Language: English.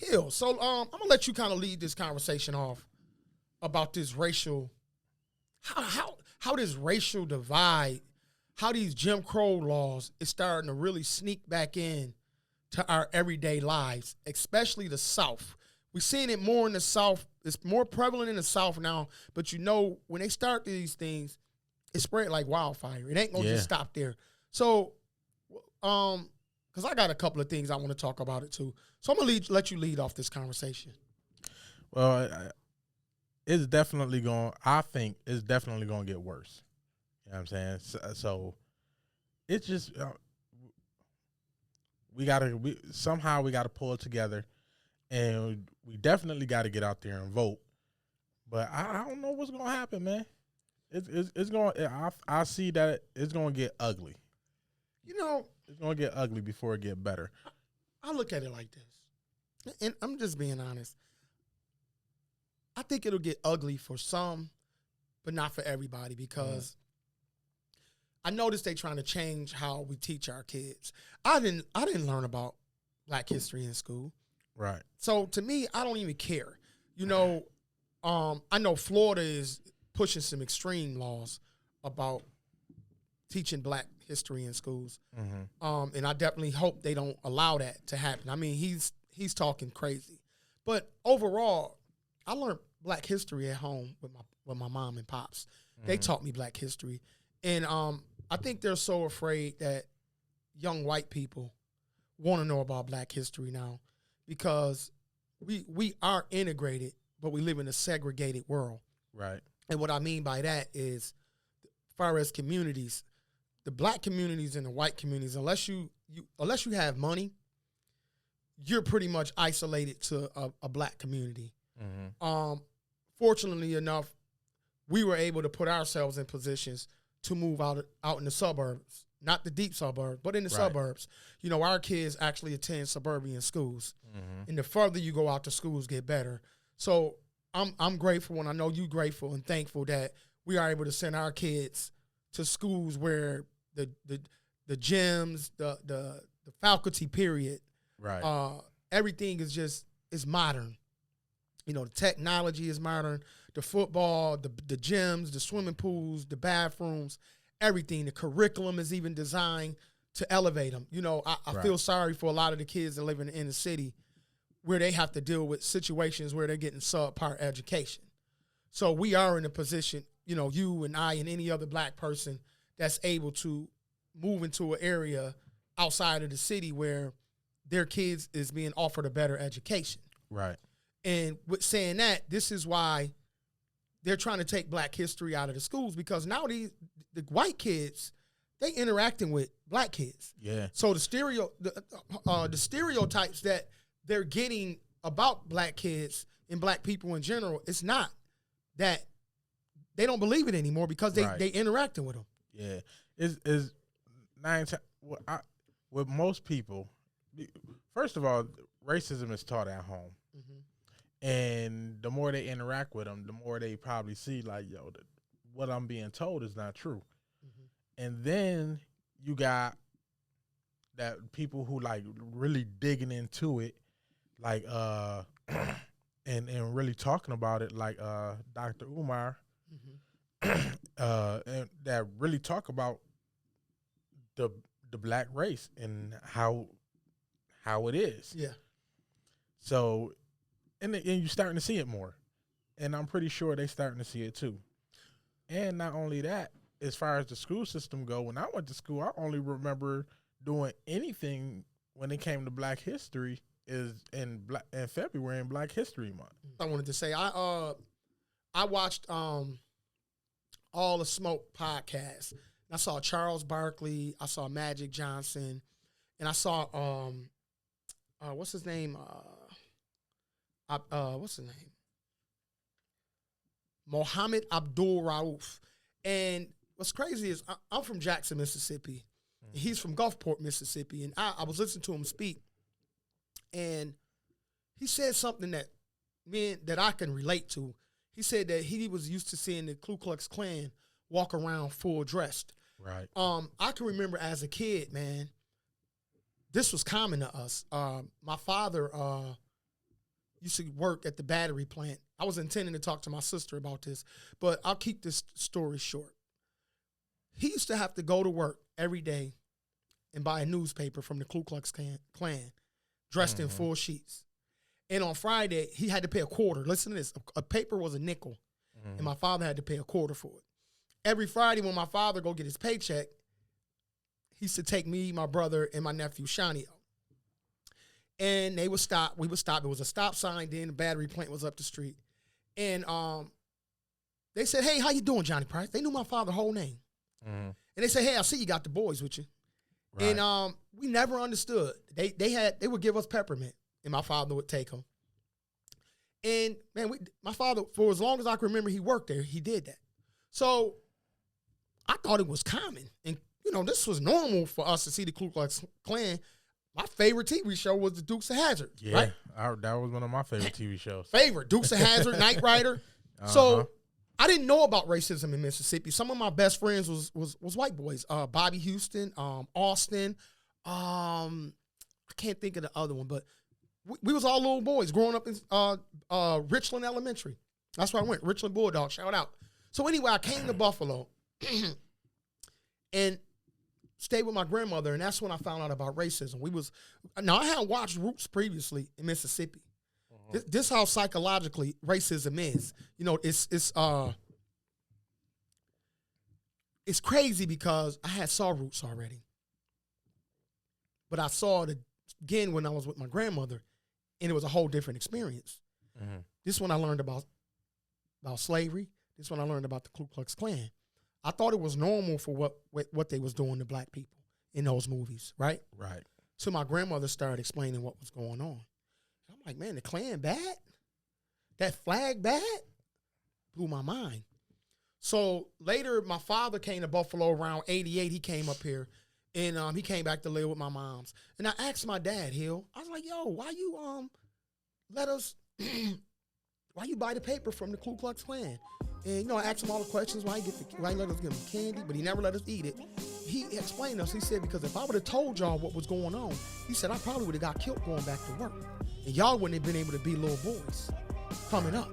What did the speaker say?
Hill. So I'm gonna let you kind of lead this conversation off about this racial, how this racial divide, how these Jim Crow laws is starting to really sneak back in to our everyday lives, especially the South. We're seeing it more in the South. It's more prevalent in the South now, but when they start these things, it spread like wildfire. It ain't gonna just stop there. So, because I got a couple of things I want to talk about it too. So I'm gonna let you lead off this conversation. Well, it's definitely I think it's definitely going to get worse. You know what I'm saying? So it's just we got to pull it together, and we definitely got to get out there and vote. But I don't know what's going to happen, man. It's going. I see that it's going to get ugly. It's going to get ugly before it get better. I look at it like this, and I'm just being honest. I think it'll get ugly for some, but not for everybody, because I noticed they trying to change how we teach our kids. I didn't learn about Black history in school. Right. So to me, I don't even care. I know Florida is pushing some extreme laws about teaching Black history in schools. Mm-hmm. And I definitely hope they don't allow that to happen. I mean, he's talking crazy. But overall, I learned Black history at home with my mom and pops. Mm-hmm. They taught me Black history. And I think they're so afraid that young white people want to know about Black history now, because we are integrated, but we live in a segregated world. Right. And what I mean by that is, as far as communities, the Black communities and the white communities, unless you have money, you're pretty much isolated to a Black community. Mm-hmm. Fortunately enough, we were able to put ourselves in positions to move out in the suburbs, not the deep suburbs, but in the suburbs. Our kids actually attend suburban schools, mm-hmm. and the further you go out, the schools get better. So I'm grateful, and I know you're grateful and thankful that we are able to send our kids to schools where the gyms, the faculty period, right, everything is modern. The technology is modern, the football, the gyms, the swimming pools, the bathrooms, everything. The curriculum is even designed to elevate them. I feel sorry for a lot of the kids that live in the inner city, where they have to deal with situations where they're getting subpar education. So we are in a position, you and I and any other Black person that's able to move into an area outside of the city where their kids is being offered a better education. Right. And with saying that, this is why they're trying to take Black history out of the schools, because now the white kids, they interacting with Black kids. Yeah. So the stereotypes that they're getting about Black kids and Black people in general, it's not that they don't believe it anymore, because they interacting with them. Yeah. Is 9 times with most people. First of all, racism is taught at home. Mm-hmm. And the more they interact with them, the more they probably see, like, what I'm being told is not true. Mm-hmm. And then you got that people who, like, really digging into it, like, and really talking about it, like Dr. Umar, mm-hmm. And that really talk about the Black race and how it is. Yeah. So, and you're starting to see it more, and I'm pretty sure they're starting to see it too. And not only that, as far as the school system go, when I went to school, I only remember doing anything when it came to Black history is in February in Black History Month. I wanted to say I watched All the Smoke podcast. I saw Charles Barkley, I saw Magic Johnson, and I saw what's his name? Mohammed Abdul Rauf. And what's crazy is I'm from Jackson, Mississippi. Mm-hmm. He's from Gulfport, Mississippi. And I was listening to him speak, and he said something that I can relate to. He said that he was used to seeing the Ku Klux Klan walk around full dressed. Right. I can remember as a kid, man, this was common to us. My father used to work at the battery plant. I was intending to talk to my sister about this, but I'll keep this story short. He used to have to go to work every day and buy a newspaper from the Ku Klux Klan dressed in full sheets. And on Friday, he had to pay a quarter. Listen to this. A paper was a nickel, and my father had to pay a quarter for it. Every Friday when my father go get his paycheck, he used to take me, my brother, and my nephew, Shawnee, out. And they would stop. We would stop. It was a stop sign. Then the battery plant was up the street. And they said, hey, how you doing, Johnny Price? They knew my father's whole name. And they said, hey, I see you got the boys with you. Right. And we never understood. They would give us peppermint, and my father would take them. And, man, my father, for as long as I can remember he worked there, he did that. So I thought it was common. And, you know, this was normal for us to see the Ku Klux Klan. My favorite TV show was the Dukes of Hazzard. Yeah, right? That was one of my favorite TV shows. Dukes of Hazzard, Knight Rider. So I didn't know about racism in Mississippi. Some of my best friends was white boys. Bobby Houston, Austin. I can't think of the other one, but we was all little boys growing up in Richland Elementary. That's where I went. Richland Bulldog, shout out. So anyway, I came to Buffalo and stayed with my grandmother, and that's when I found out about racism. Now I had watched Roots previously in Mississippi. This how psychologically racism is. You know, it's crazy because I had saw Roots already, but I saw it again when I was with my grandmother, and it was a whole different experience. This one I learned about slavery. This one I learned about the Ku Klux Klan. I thought it was normal for what they was doing to black people in those movies, right? Right. So my grandmother started explaining what was going on. I'm like, man, the Klan bad? That flag bad? Blew my mind. So later, my father came to Buffalo around 88. He came up here, and he came back to live with my moms. And I asked my dad, Hill, I was like, yo, why you let us, why you buy the paper from the Ku Klux Klan? And, you know, I asked him all the questions, why he let us give him candy, but he never let us eat it. He explained to us, he said, because if I would have told y'all what was going on, he said, I probably would have got killed going back to work. And y'all wouldn't have been able to be little boys coming up.